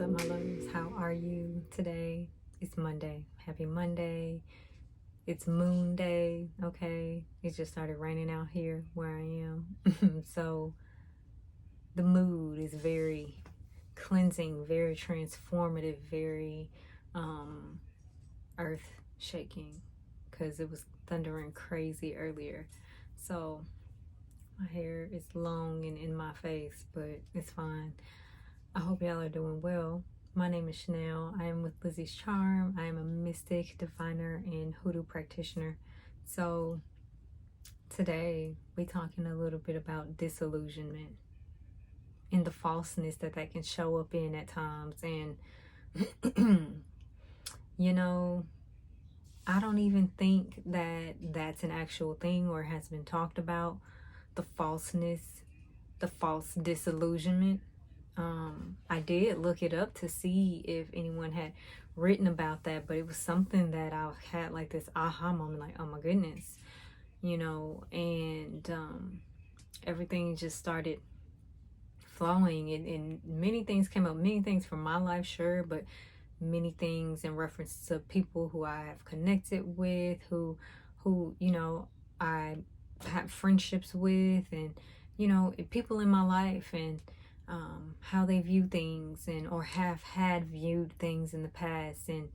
up, my loves? How are you today? It's Monday. Happy Monday. It's Moon Day, okay? It just started raining out here where I am. So the mood is very cleansing, very transformative, very earth shaking because it was thundering crazy earlier. So my hair is long and in my face, but it's fine. I hope y'all are doing well. My name is Chanel. I am with Lizzie's Charm. I am a mystic, diviner, and hoodoo practitioner. So today we're talking a little bit about disillusionment and the falseness that can show up in at times. And you know, I don't even think that that's an actual thing or has been talked about. The falseness, the false disillusionment. I did look it up to see if anyone had written about that, but it was something that I had like this aha moment, like, oh my goodness, and everything just started flowing, and many things came up, many things from my life, sure, but many things in reference to people who I have connected with, who I have friendships with, and people in my life, and how they view things, and or have had viewed things in the past, and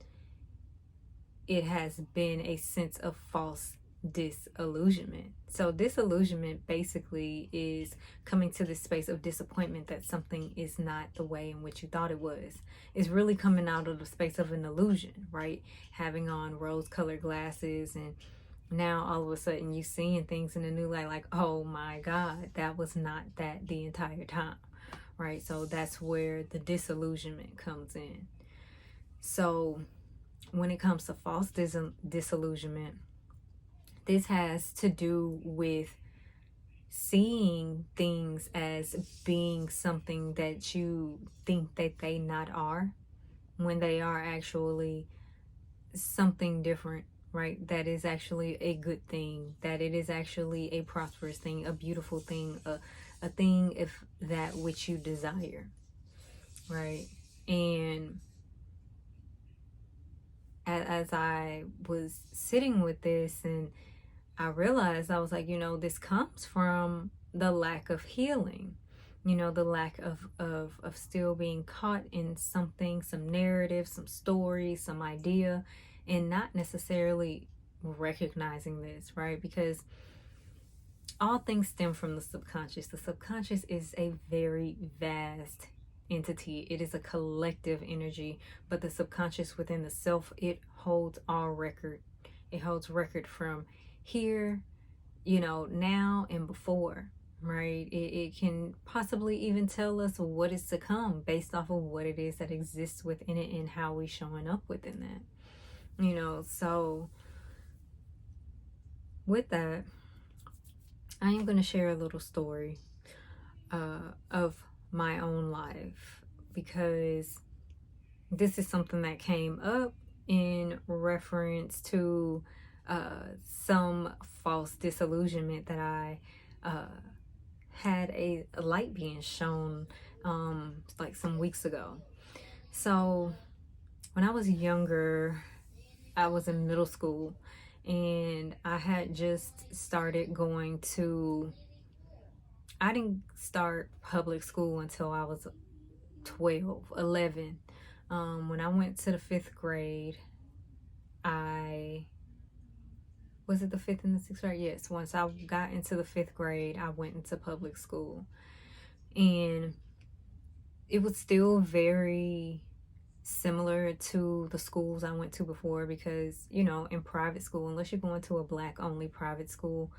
it has been a sense of false disillusionment. So disillusionment basically is coming to this space of disappointment that something is not the way in which you thought it was. It's really coming out of the space of an illusion, right? Having on rose-colored glasses, and now all of a sudden you seeing things in a new light, like, oh my God, that was not that the entire time, right? So that's where the disillusionment comes in. So when it comes to false disillusionment, this has to do with seeing things as being something that you think that they not are, when they are actually something different, right? That is actually a good thing, that it is actually a prosperous thing, a beautiful thing, a thing if that which you desire, right? And as I was sitting with this, and I realized, I was like, this comes from the lack of healing, the lack of still being caught in something, some narrative, some story, some idea, and not necessarily recognizing this, right? Because all things stem from the subconscious. The subconscious is a very vast entity. It is a collective energy, but the subconscious within the self, it holds all record. It holds record from here, now and before, right? It can possibly even tell us what is to come based off of what it is that exists within it and how we showing up within that, so with that, I am going to share a little story of my own life, because this is something that came up in reference to some false disillusionment that I had a light being shown like some weeks ago. So when I was younger, I was in middle school, and I had just started going to, I didn't start public school until I was 12, 11. When I went to the 5th grade, was it the 5th and the 6th grade? Yes. Once I got into the 5th grade, I went into public school, and it was still very similar to the schools I went to before, because in private school, unless you're going to a Black only private school,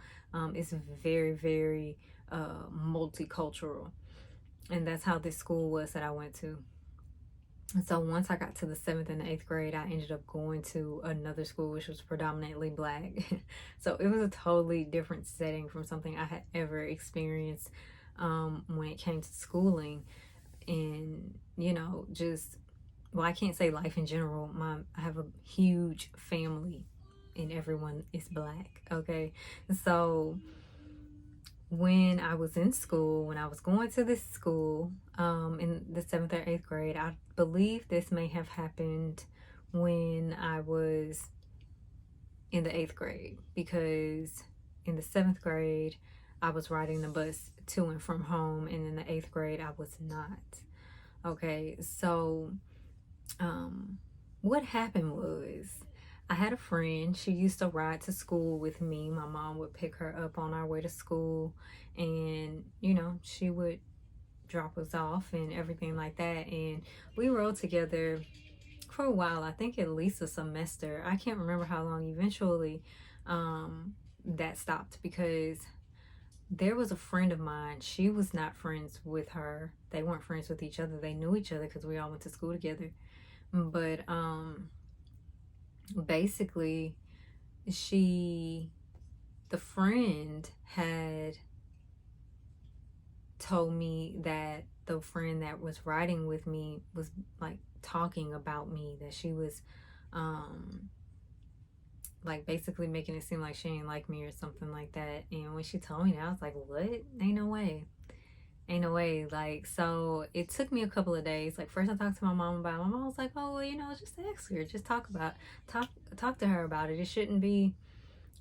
it's very, very multicultural, and that's how this school was that I went to. And so once I got to the 7th and the 8th grade, I ended up going to another school which was predominantly Black. So it was a totally different setting from something I had ever experienced when it came to schooling. And just, well, I can't say life in general. I have a huge family, and everyone is Black, okay? So when I was in school, when I was going to this school, in the 7th or 8th grade. I believe this may have happened when I was in the 8th grade, because in the 7th grade, I was riding the bus to and from home, and in the 8th grade, I was not. Okay, so what happened was, I had a friend. She used to ride to school with me. My mom would pick her up on our way to school, and she would drop us off and everything like that. And we rode together for a while. I think at least a semester. I can't remember how long. Eventually, that stopped because there was a friend of mine. She was not friends with her. They weren't friends with each other. They knew each other because we all went to school together. But basically, the friend had told me that the friend that was riding with me was like talking about me, that she was like basically making it seem like she ain't like me or something like that. And when she told me that, I was like, what? Ain't no way. Ain't no way. Like, so it took me a couple of days. Like, first I talked to my mom about it. My mom was like, oh, well, just ask her. Just talk to her about it. It shouldn't be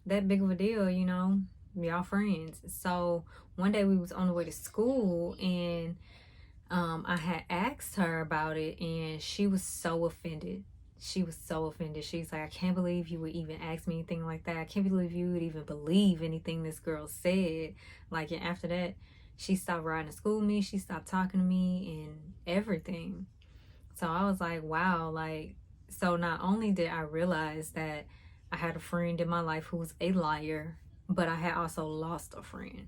that big of a deal, y'all friends. So one day we was on the way to school, and I had asked her about it, and she was so offended. She was so offended. She's like, I can't believe you would even ask me anything like that. I can't believe you would even believe anything this girl said. Like, and after that, she stopped riding to school with me. She stopped talking to me and everything. So I was like, wow. Like, so not only did I realize that I had a friend in my life who was a liar, but I had also lost a friend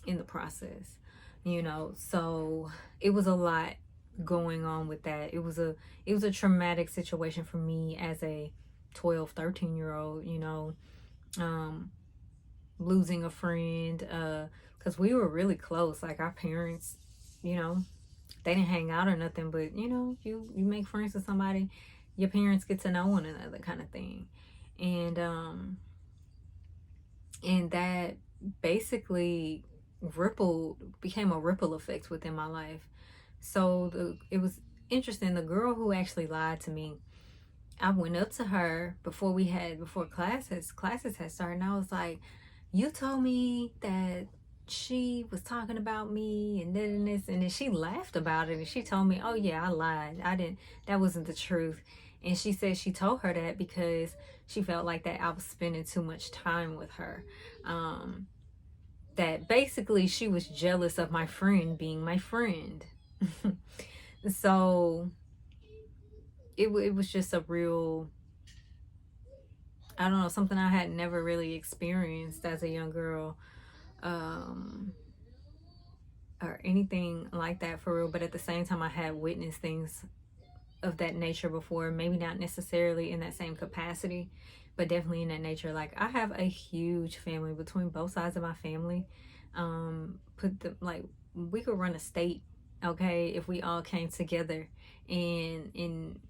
in the process. So it was a lot going on with that. It was a traumatic situation for me as a 12, 13 year old, losing a friend, because we were really close. Like, our parents, they didn't hang out or nothing, but you make friends with somebody, your parents get to know one another, kind of thing. And that basically became a ripple effect within my life. So it was interesting. The girl who actually lied to me, I went up to her before classes had started, and I was like, you told me that she was talking about me and this, and then she laughed about it, and she told me, oh yeah, I lied. That wasn't the truth. And she said she told her that because she felt like that I was spending too much time with her. That basically she was jealous of my friend being my friend. So it was just a real, I don't know, something I had never really experienced as a young girl, or anything like that for real. But at the same time, I had witnessed things of that nature before. Maybe not necessarily in that same capacity, but definitely in that nature. Like, I have a huge family between both sides of my family. Like, we could run a state, okay, if we all came together and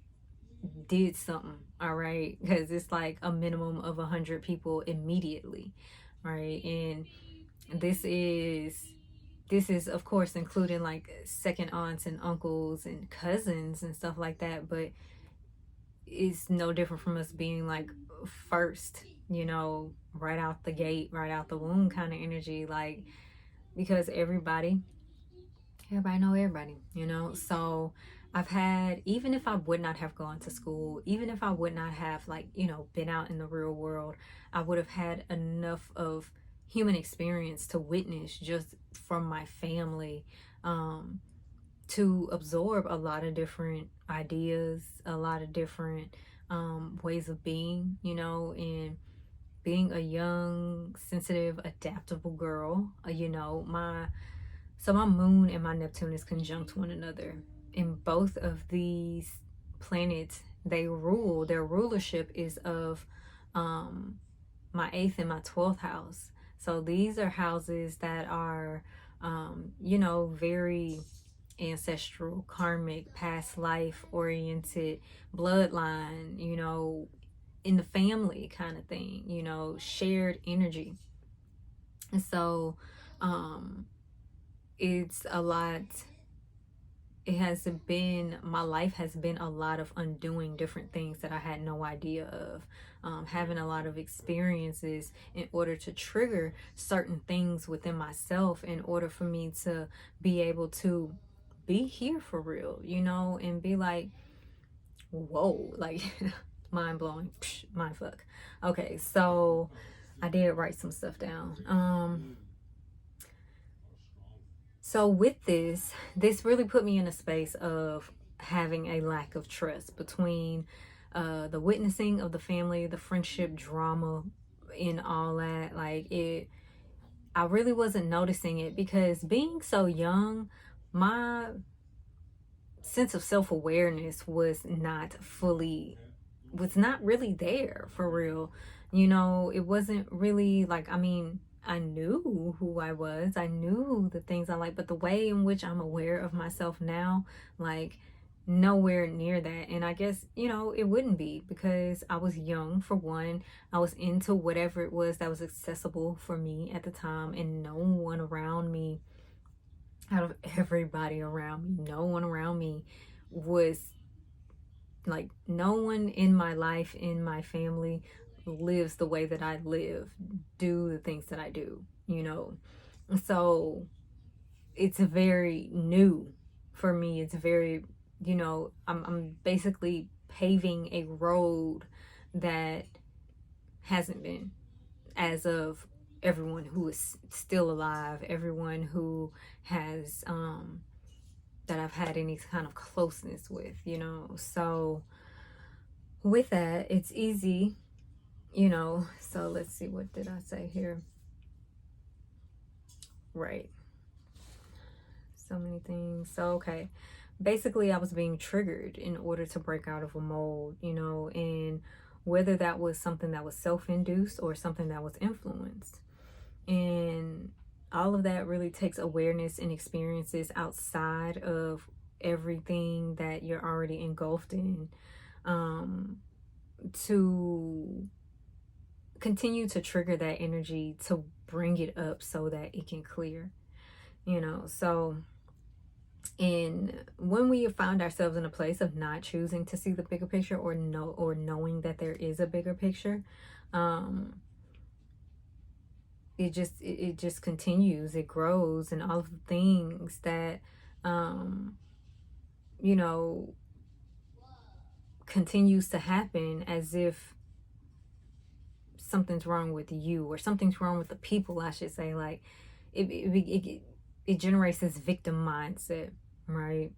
did something, all right, because it's like a minimum of 100 people immediately, right? And this is of course including like second aunts and uncles and cousins and stuff like that, but it's no different from us being like first, right out the gate, right out the womb kind of energy. Like, because everybody know everybody, so I've had, even if I would not have gone to school, even if I would not have, like, been out in the real world, I would have had enough of human experience to witness just from my family, to absorb a lot of different ideas, a lot of different ways of being, and being a young, sensitive, adaptable girl. My moon and my Neptune is conjunct one another. And both of these planets, their rulership is of my 8th and my 12th house. So these are houses that are, very ancestral, karmic, past life oriented, bloodline, in the family kind of thing, shared energy. And so Um, it's a lot. My life has been a lot of undoing different things that I had no idea of. Having a lot of experiences in order to trigger certain things within myself, in order for me to be able to be here for real, and be like, whoa, like mind blowing, mind fuck. Okay, so I did write some stuff down. So with this really put me in a space of having a lack of trust between the witnessing of the family, the friendship drama, and all that. I really wasn't noticing it because being so young, my sense of self-awareness was not really there for real. It wasn't really like, I knew who I was. I knew the things I like, but the way in which I'm aware of myself now, like nowhere near that. And I guess, it wouldn't be because I was young for one. I was into whatever it was that was accessible for me at the time, and no one around me, out of everybody around me, no one around me was like, no one in my life, in my family, lives the way that I live, do the things that I do. So it's very new for me. It's very, I'm basically paving a road that hasn't been, as of everyone who is still alive, everyone who has that I've had any kind of closeness with. So with that, it's easy. So let's see, what did I say here? Right. So many things. So, okay. Basically, I was being triggered in order to break out of a mold, and whether that was something that was self-induced or something that was influenced. And all of that really takes awareness and experiences outside of everything that you're already engulfed in, to continue to trigger that energy, to bring it up so that it can clear. So, and when we find ourselves in a place of not choosing to see the bigger picture, or knowing that there is a bigger picture, it just continues, it grows, and all of the things that you know continues to happen, as if something's wrong with you, or something's wrong with the people, I should say. Like it generates this victim mindset, right?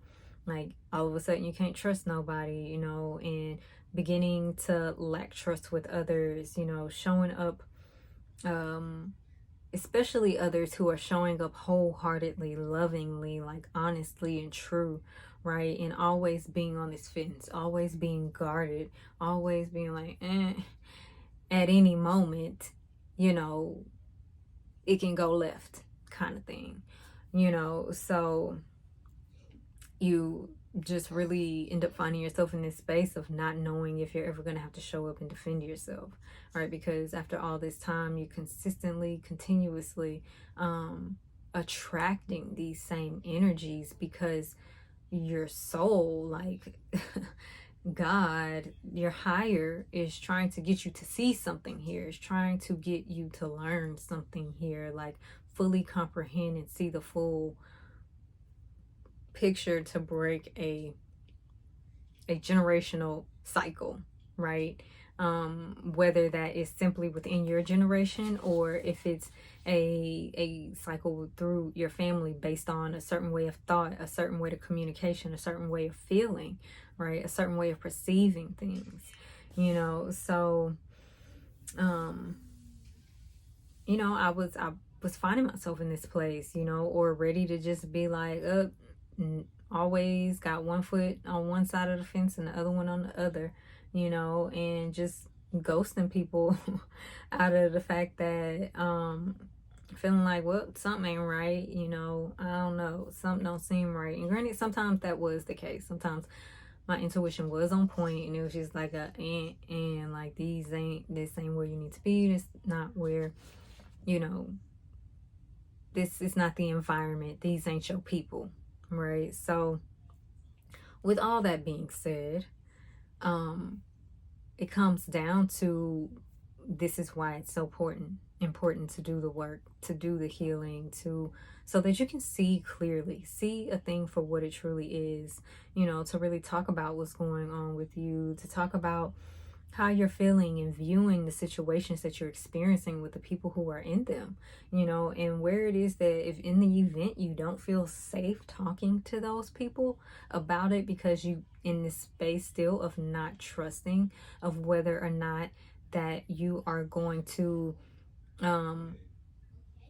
Like all of a sudden you can't trust nobody, and beginning to lack trust with others, showing up, especially others who are showing up wholeheartedly, lovingly, like honestly and true, right? And always being on this fence, always being guarded, always being like, at any moment, it can go left, kind of thing, so you just really end up finding yourself in this space of not knowing if you're ever going to have to show up and defend yourself, right? Because after all this time, you continuously attracting these same energies, because your soul, like God, your higher, is trying to get you to see something here, is trying to get you to learn something here, like fully comprehend and see the full picture, to break a generational cycle, right? Whether that is simply within your generation, or if it's a cycle through your family, based on a certain way of thought, a certain way of communication, a certain way of feeling, right? A certain way of perceiving things, so I was finding myself in this place, or ready to just be like, always got one foot on one side of the fence and the other one on the other, and just ghosting people out of the fact that feeling like, well, something ain't right, I don't know, something don't seem right. And granted, sometimes that was the case. Sometimes my intuition was on point, and it was just like and like, this ain't where you need to be. This not where, this is not the environment. These ain't your people, right? So with all that being said, it comes down to, this is why it's so important to do the work, to do the healing, to so that you can see clearly, see a thing for what it truly is, to really talk about what's going on with you, to talk about how you're feeling and viewing the situations that you're experiencing with the people who are in them, and where it is that if in the event you don't feel safe talking to those people about it because you in this space still of not trusting, of whether or not that you are going to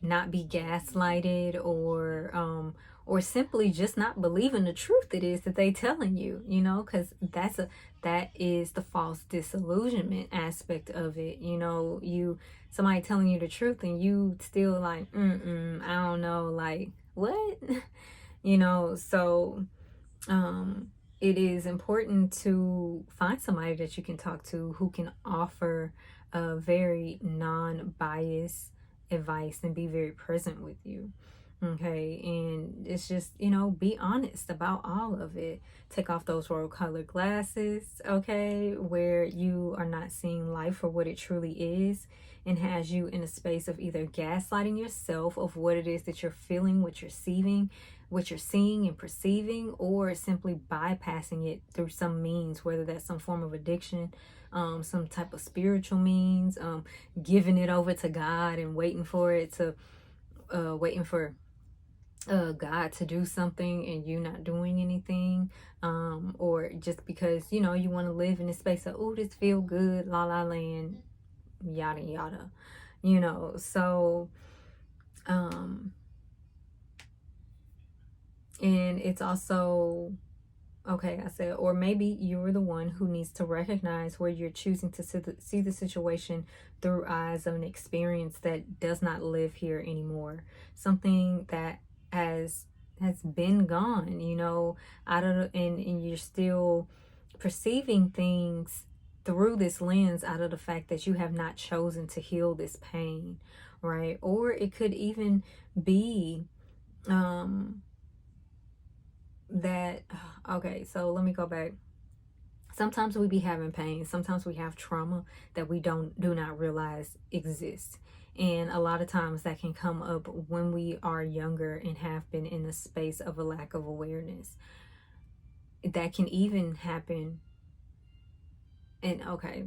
not be gaslighted, or simply just not believing the truth it is that they telling you, because that is the false disillusionment aspect of it. Somebody telling you the truth and you still like, I don't know, like what? So it is important to find somebody that you can talk to who can offer a very non-biased advice and be very present with you. Okay, and it's just, be honest about all of it. Take off those rose-colored glasses, okay, where you are not seeing life for what it truly is, and has you in a space of either gaslighting yourself of what it is that you're feeling, what you're seeing and perceiving, or simply bypassing it through some means, whether that's some form of addiction, some type of spiritual means, giving it over to God and waiting for God to do something and you not doing anything, or just because you want to live in this space of, oh, this feel good, la la land, yada yada, so and it's also, okay, I said, or maybe you're the one who needs to recognize where you're choosing to see the situation through eyes of an experience that does not live here anymore. Something that has been gone, out of, and you're still perceiving things through this lens out of the fact that you have not chosen to heal this pain, right? Or it could even be, that, okay, so let me go back. Sometimes we be having pain, sometimes we have trauma that we do not realize exists, and a lot of times that can come up when we are younger and have been in a space of a lack of awareness. That can even happen, and okay,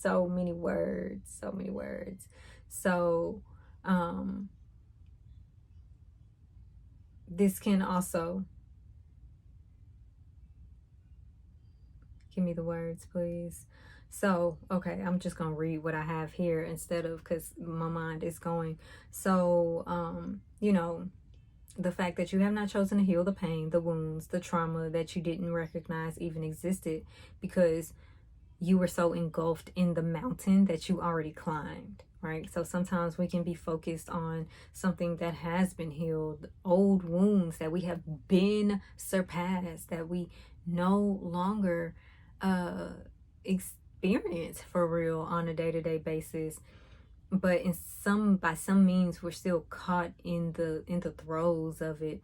so many words, so this can also, give me the words, please. So, okay, I'm just going to read what I have here instead of, because my mind is going. So, the fact that you have not chosen to heal the pain, the wounds, the trauma that you didn't recognize even existed because you were so engulfed in the mountain that you already climbed, right? So sometimes we can be focused on something that has been healed, old wounds that we have been surpassed, that we no longer experience for real on a day-to-day basis, but by some means we're still caught in the throes of it,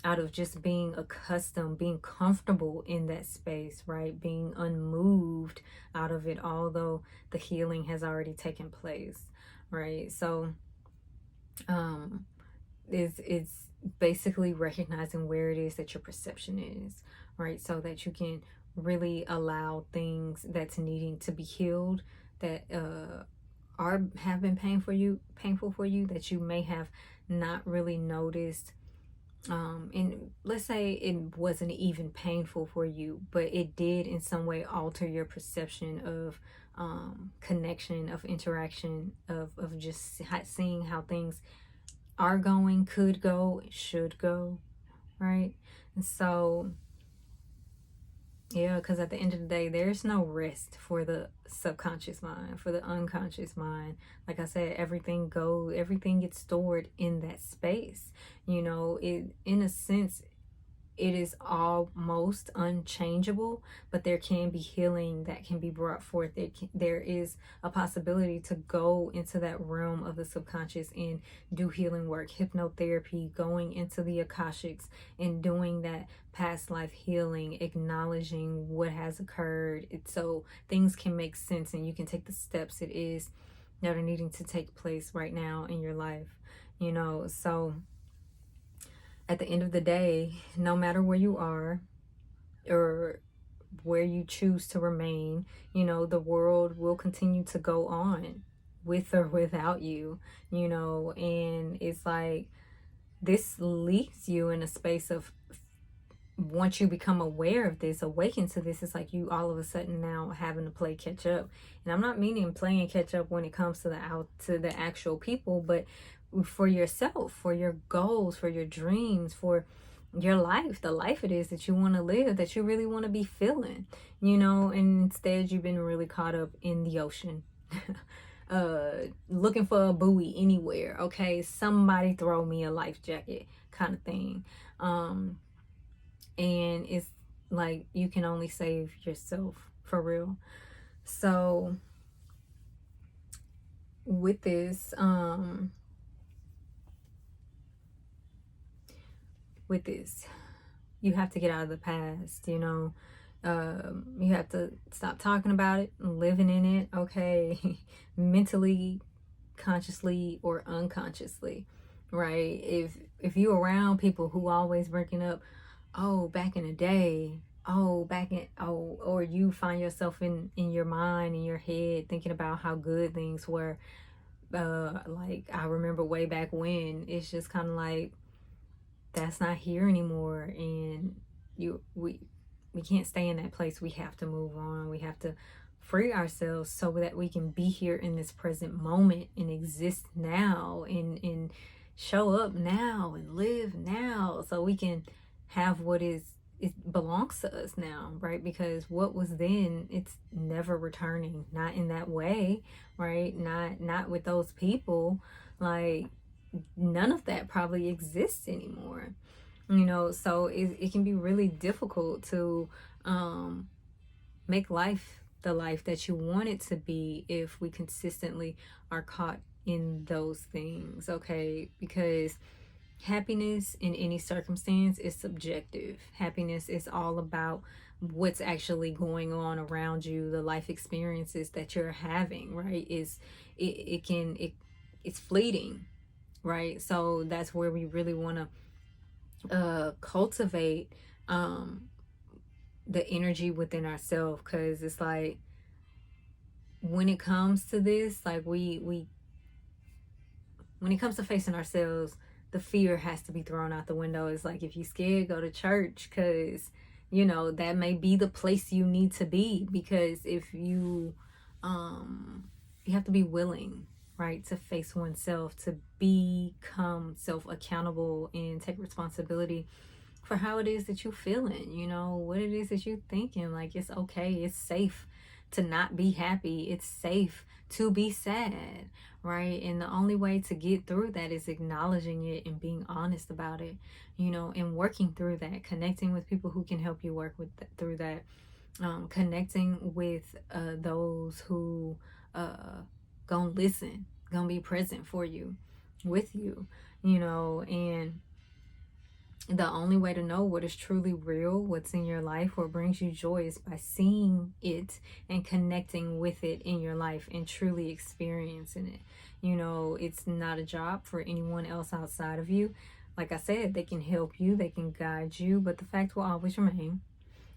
out of just being accustomed, being comfortable in that space, right? Being unmoved out of it, although the healing has already taken place, right? So it's basically recognizing where it is that your perception is, right? So that you can really allow things that's needing to be healed, that have been painful for you, that you may have not really noticed. And let's say it wasn't even painful for you, but it did in some way alter your perception of connection, of interaction, of just seeing how things are going, could go, should go, right? And so, yeah, because at the end of the day, there's no rest for the subconscious mind, for the unconscious mind. Like I said, everything gets stored in that space. In a sense, it is almost unchangeable, but there can be healing that can be brought forth. There is a possibility to go into that realm of the subconscious and do healing work, hypnotherapy, going into the Akashics and doing that past life healing, acknowledging what has occurred. So things can make sense and you can take the steps it is that are needing to take place right now in your life, so at the end of the day, no matter where you are or where you choose to remain, the world will continue to go on with or without you, and it's like this leaves you in a space of, once you become aware of this, awaken to this, it's like you all of a sudden now having to play catch up. And I'm not meaning playing catch up when it comes to the actual people, but for yourself, for your goals, for your dreams, for your life, the life it is that you want to live, that you really want to be feeling, and instead you've been really caught up in the ocean. Looking for a buoy anywhere. Okay, somebody throw me a life jacket kind of thing. And it's like you can only save yourself, for real. So with this, you have to get out of the past, you have to stop talking about it, living in it, okay? Mentally, consciously, or unconsciously, right? If you're around people who always breaking up, oh, back in the day, or you find yourself in your mind, in your head, thinking about how good things were, like I remember way back when, it's just kind of like, that's not here anymore, and we can't stay in that place. We have to move on. We have to free ourselves so that we can be here in this present moment and exist now and show up now and live now, so we can have what it belongs to us now, right? Because what was then, it's never returning, not in that way, right? Not with those people. Like, none of that probably exists anymore, so it can be really difficult to make life the life that you want it to be if we consistently are caught in those things, okay? Because happiness in any circumstance is subjective. Happiness is all about what's actually going on around you, the life experiences that you're having, right? It's fleeting, right? So that's where we really want to cultivate the energy within ourselves, because it's like, when it comes to this, like when it comes to facing ourselves, the fear has to be thrown out the window. It's like, if you're scared, go to church, because that may be the place you need to be. Because if you have to be willing, right, to face oneself, to become self-accountable and take responsibility for how it is that you're feeling, what it is that you're thinking. Like, it's okay, it's safe to not be happy, it's safe to be sad, right? And the only way to get through that is acknowledging it and being honest about it, and working through that, connecting with people who can help you work through that, connecting with those who gonna listen, gonna be present for you, with you, and the only way to know what is truly real, what's in your life, what brings you joy, is by seeing it and connecting with it in your life and truly experiencing it. It's not a job for anyone else outside of you. Like I said, they can help you, they can guide you, but the fact will always remain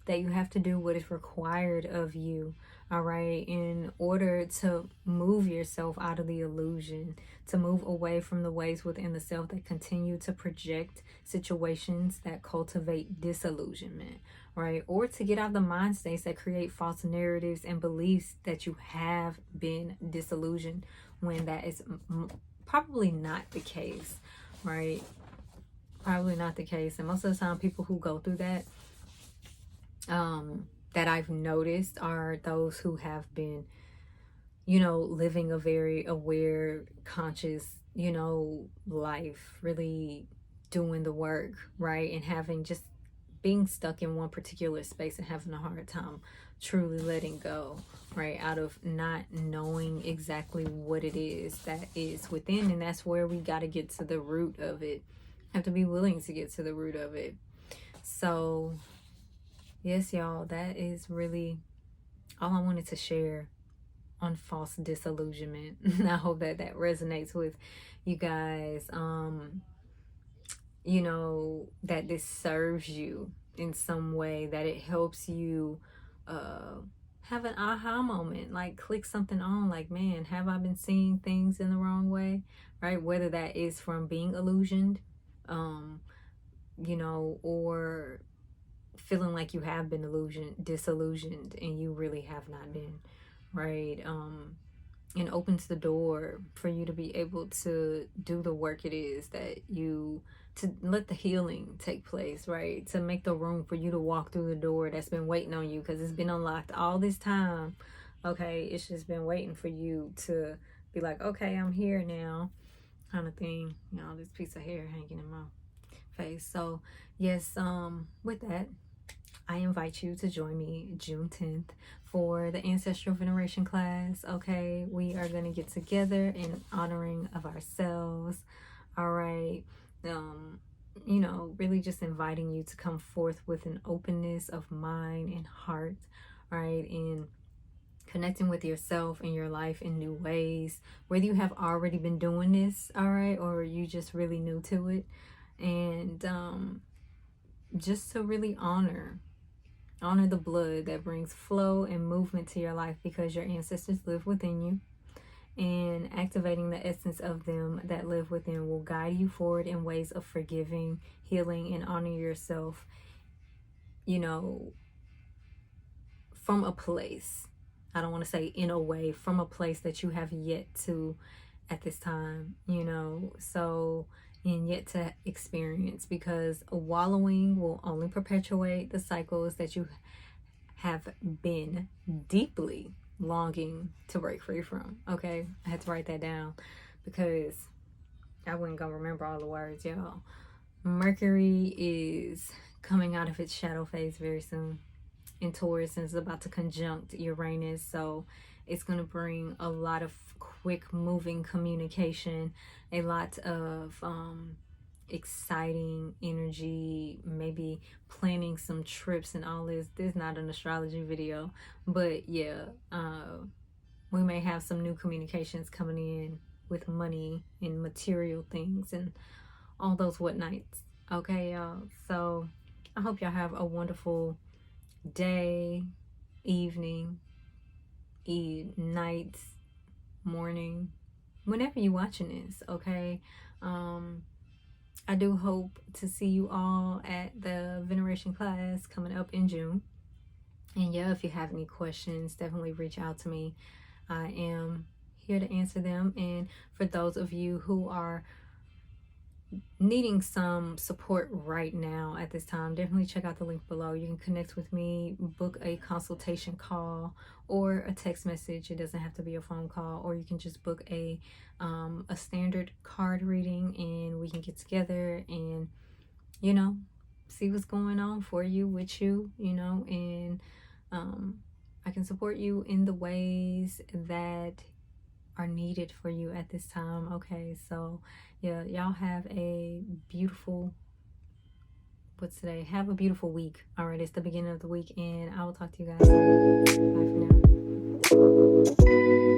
that you have to do what is required of you, all right, in order to move yourself out of the illusion, to move away from the ways within the self that continue to project situations that cultivate disillusionment, right? Or to get out of the mind states that create false narratives and beliefs that you have been disillusioned, when that is probably not the case, right? Probably not the case. And most of the time, people who go through that, that I've noticed, are those who have been, living a very aware, conscious, life, really doing the work, right? And having just being stuck in one particular space and having a hard time truly letting go, right? Out of not knowing exactly what it is that is within. And that's where we got to get to the root of it. Have to be willing to get to the root of it. So yes, y'all, that is really all I wanted to share on false disillusionment. I hope that that resonates with you guys. You know, that this serves you in some way, that it helps you have an aha moment, like click something on, like, man, have I been seeing things in the wrong way, right? Whether that is from being illusioned, you know, or feeling like you have been disillusioned and you really have not been, right? And opens the door for you to be able to do the work it is that you, to let the healing take place, right? To make the room for you to walk through the door that's been waiting on you, because it's been unlocked all this time. Okay, it's just been waiting for you to be like, okay, I'm here now, kind of thing. You know, this piece of hair hanging in my face. So yes, with that, I invite you to join me June 10th for the Ancestral Veneration class. Okay, we are going to get together in honoring of ourselves. All right. You know, really just inviting you to come forth with an openness of mind and heart, right? And connecting with yourself and your life in new ways, whether you have already been doing this, all right, or you just really new to it. And just to really honor the blood that brings flow and movement to your life, because your ancestors live within you, and activating the essence of them that live within will guide you forward in ways of forgiving, healing, and honoring yourself, you know, from a place, I don't want to say in a way, from a place that you have yet to at this time, you know, so, and yet to experience, because wallowing will only perpetuate the cycles that you have been deeply longing to break free from. Okay, I had to write that down because I wasn't gonna remember all the words, y'all. Mercury is coming out of its shadow phase very soon in Taurus, and is about to conjunct Uranus, so it's going to bring a lot of quick moving communication, a lot of exciting energy, maybe planning some trips and all this. This is not an astrology video, but yeah, we may have some new communications coming in with money and material things and all those whatnots. Okay, y'all, so I hope y'all have a wonderful day, evening, night, morning, whenever you're watching this. Okay, I do hope to see you all at the veneration class coming up in June. And yeah, if you have any questions, definitely reach out to me. I am here to answer them. And for those of you who are needing some support right now at this time, definitely check out the link below. You can connect with me, book a consultation call or a text message. It doesn't have to be a phone call, or you can just book a standard card reading, and we can get together and, you know, see what's going on for you, with you, you know, and I can support you in the ways that are needed for you at this time. Okay, so yeah, y'all have a beautiful, what's today? Have a beautiful week. All right, it's the beginning of the week, and I will talk to you guys soon. Bye for now.